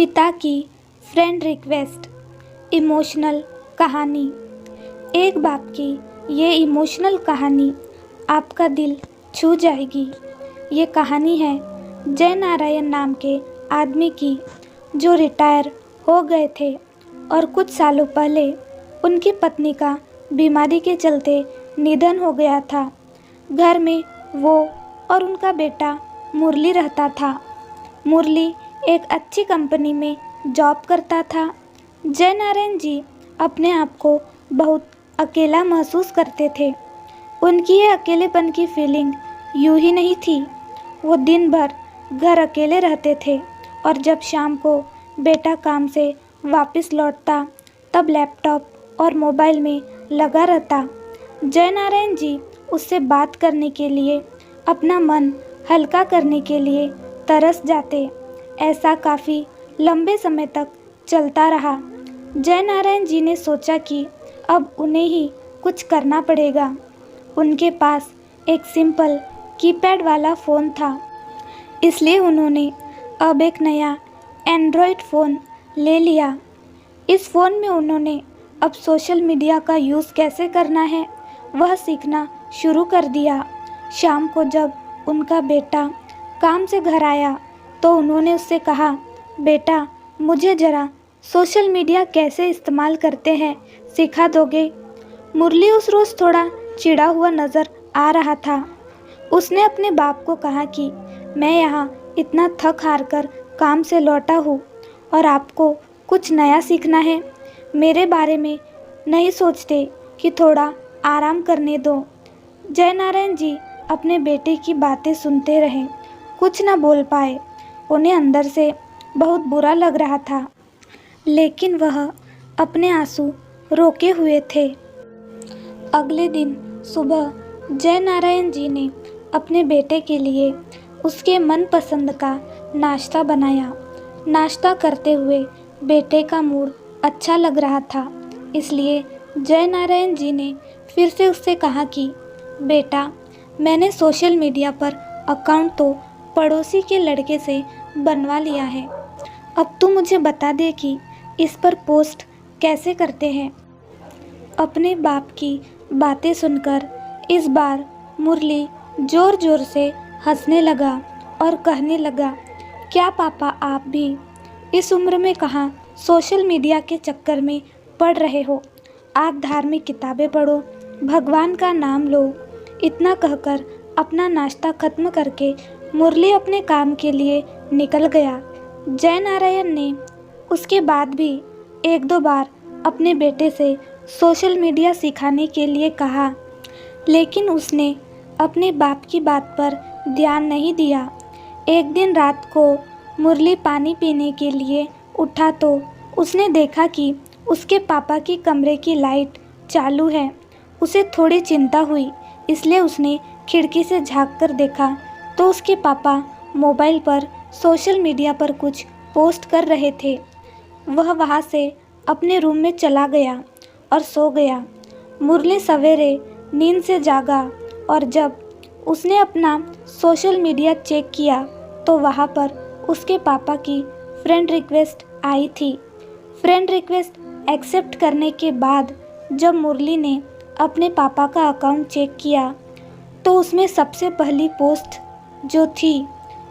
पिता की friend request. Emotional कहानी। एक बाप की ये इमोशनल कहानी आपका दिल छू जाएगी। ये कहानी है जय नारायण नाम के आदमी की, जो रिटायर हो गए थे और कुछ सालों पहले उनकी पत्नी का बीमारी के चलते निधन हो गया था। घर में वो और उनका बेटा मुरली रहता था। मुरली एक अच्छी कंपनी में जॉब करता था। जय नारायण जी अपने आप को बहुत अकेला महसूस करते थे। उनकी ये अकेलेपन की फीलिंग यूं ही नहीं थी। वो दिन भर घर अकेले रहते थे और जब शाम को बेटा काम से वापस लौटता तब लैपटॉप और मोबाइल में लगा रहता। जय नारायण जी उससे बात करने के लिए, अपना मन हल्का करने के लिए तरस जाते। ऐसा काफ़ी लंबे समय तक चलता रहा। जय नारायण जी ने सोचा कि अब उन्हें ही कुछ करना पड़ेगा। उनके पास एक सिंपल कीपैड वाला फ़ोन था, इसलिए उन्होंने अब एक नया एंड्रॉयड फ़ोन ले लिया। इस फ़ोन में उन्होंने अब सोशल मीडिया का यूज़ कैसे करना है वह सीखना शुरू कर दिया। शाम को जब उनका बेटा काम से घर आया तो उन्होंने उससे कहा, बेटा मुझे ज़रा सोशल मीडिया कैसे इस्तेमाल करते हैं सिखा दोगे? मुरली उस रोज़ थोड़ा चिढ़ा हुआ नज़र आ रहा था। उसने अपने बाप को कहा कि मैं यहाँ इतना थक हार कर काम से लौटा हूँ और आपको कुछ नया सीखना है। मेरे बारे में नहीं सोचते कि थोड़ा आराम करने दो। जय नारायण जी अपने बेटे की बातें सुनते रहे, कुछ न बोल पाए। उन्हें अंदर से बहुत बुरा लग रहा था, लेकिन वह अपने आंसू रोके हुए थे। अगले दिन सुबह जय नारायण जी ने अपने बेटे के लिए उसके मनपसंद का नाश्ता बनाया। नाश्ता करते हुए बेटे का मूड अच्छा लग रहा था, इसलिए जय नारायण जी ने फिर से उससे कहा कि बेटा मैंने सोशल मीडिया पर अकाउंट तो पड़ोसी के लड़के से बनवा लिया है। अब तू मुझे बता दे कि इस पर पोस्ट कैसे करते हैं। अपने बाप की बातें सुनकर इस बार मुरली ज़ोर ज़ोर से हंसने लगा और कहने लगा, क्या पापा आप भी इस उम्र में कहाँ सोशल मीडिया के चक्कर में पड़ रहे हो? आप धार्मिक किताबें पढ़ो, भगवान का नाम लो। इतना कहकर अपना नाश्ता खत्म करके मुरली अपने काम के लिए निकल गया। जय नारायण ने उसके बाद भी एक दो बार अपने बेटे से सोशल मीडिया सिखाने के लिए कहा, लेकिन उसने अपने बाप की बात पर ध्यान नहीं दिया। एक दिन रात को मुरली पानी पीने के लिए उठा तो उसने देखा कि उसके पापा की कमरे की लाइट चालू है। उसे थोड़ी चिंता हुई, इसलिए उसने खिड़की से झांक कर देखा तो उसके पापा मोबाइल पर सोशल मीडिया पर कुछ पोस्ट कर रहे थे। वह वहाँ से अपने रूम में चला गया और सो गया। मुरली सवेरे नींद से जागा और जब उसने अपना सोशल मीडिया चेक किया तो वहाँ पर उसके पापा की फ्रेंड रिक्वेस्ट आई थी। फ्रेंड रिक्वेस्ट एक्सेप्ट करने के बाद जब मुरली ने अपने पापा का अकाउंट चेक किया तो उसमें सबसे पहली पोस्ट जो थी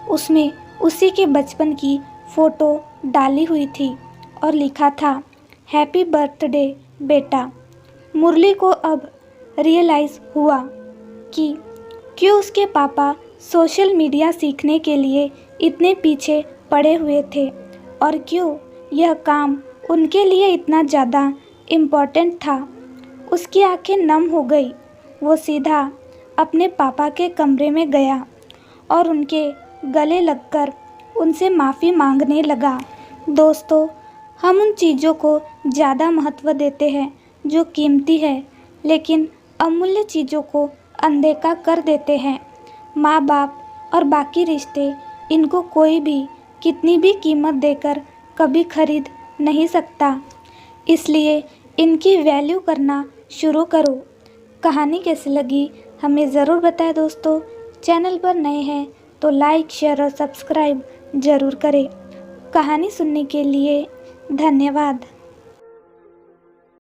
उसमें उसी के बचपन की फ़ोटो डाली हुई थी और लिखा था, हैप्पी बर्थडे बेटा। मुरली को अब रियलाइज़ हुआ कि क्यों उसके पापा सोशल मीडिया सीखने के लिए इतने पीछे पड़े हुए थे और क्यों यह काम उनके लिए इतना ज़्यादा इम्पोर्टेंट था। उसकी आंखें नम हो गई। वो सीधा अपने पापा के कमरे में गया और उनके गले लगकर उनसे माफ़ी मांगने लगा। दोस्तों, हम उन चीज़ों को ज़्यादा महत्व देते हैं जो कीमती है, लेकिन अमूल्य चीज़ों को अनदेखा कर देते हैं। माँ बाप और बाकी रिश्ते, इनको कोई भी कितनी भी कीमत देकर कभी खरीद नहीं सकता, इसलिए इनकी वैल्यू करना शुरू करो। कहानी कैसी लगी हमें ज़रूर बताएं दोस्तों। चैनल पर नए हैं तो लाइक, शेयर और सब्सक्राइब ज़रूर करें। कहानी सुनने के लिए धन्यवाद।